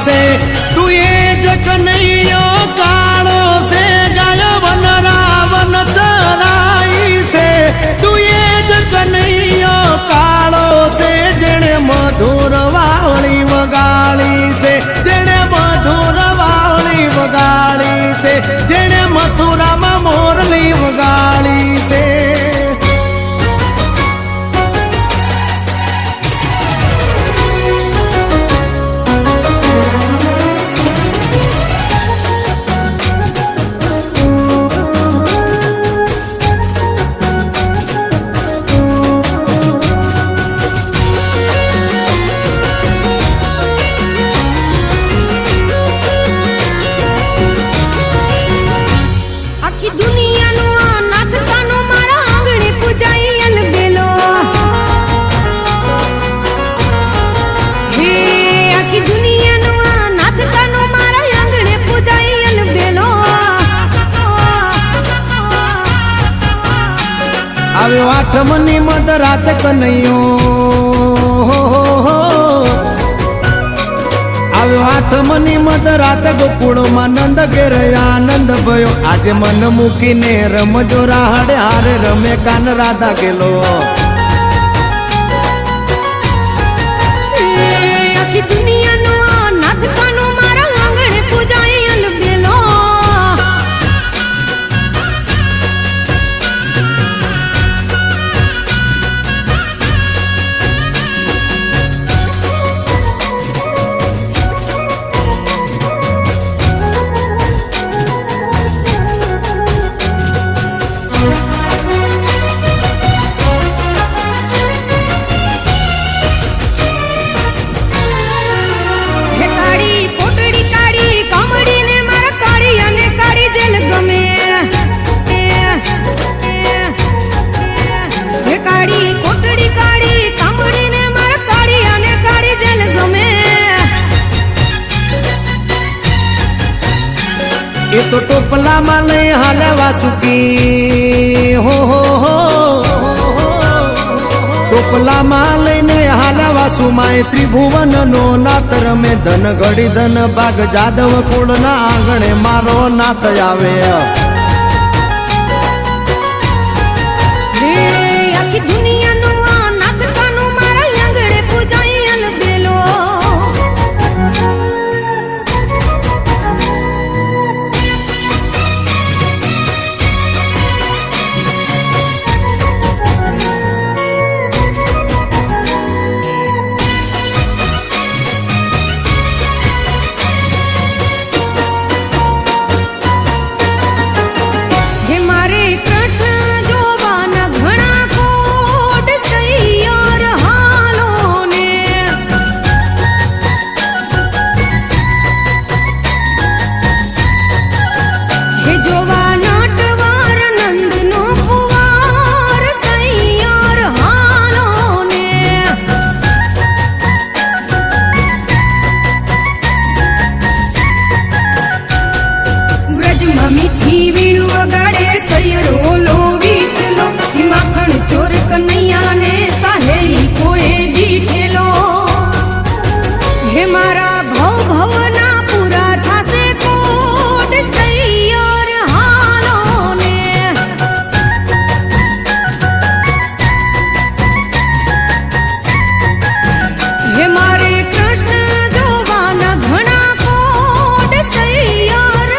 से तू ये जग नहीं कालो से गाय वन रावण चराई से तू ये जग नहीं कालो से जेने मधुर वाली वगाड़ी से जेने मधुर वाली वगाड़ी से जेने मथुरा में मोरली वगाड़ी से આવ્યો આઠમની મધરાત કનૈયો આવ્યો આઠમની મધરાત ગોકુળમાં નંદ ઘેર આનંદ ભયો આજે મન મૂકીને રમજો રાહડે હારે રમે કાન રાધા ગેલો આખી દુનિયાનો નાથ કાનો મારા આંગણે પૂજાય અલબેલો એ તો ટોપલામાં લઈ હાલે વાસુકી હો ટોપલામાં લઈને હાલે વાસુમાં ત્રિભુવન નો નાથ રમે ધન ઘડી ધન ભાગ જાદવ કુળના આંગણે મારો નાથ આવે આખી દુનિયાનો નાથ કાનો મારા આંગણે પૂજાય અલબેલો મીઠી વીણુ વગાડે સૈયરો લો વીઠલો માખણ ચોર કનૈયા ને સાહેલી કોઈ દીઠેલો હે મારા ભવ ભવના પૂરા થાશે કોડ સૈયર હાલો ને હે મારે કૃષ્ણ જોવાના ઘણા કોડ સૈયર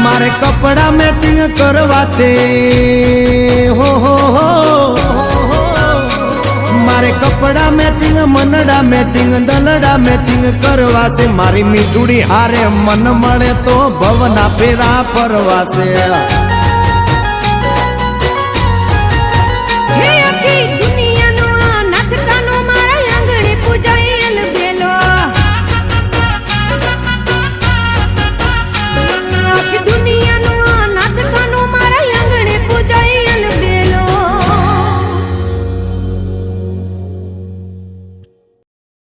મારે કપડા મેચિંગ કરવા છે હો મારે કપડા મેચિંગ મનડા મેચિંગ દલડા મેચિંગ કરવાશે મારી મીઠુડી હારે મન મળે તો ભવના ફેરા ફરવાશે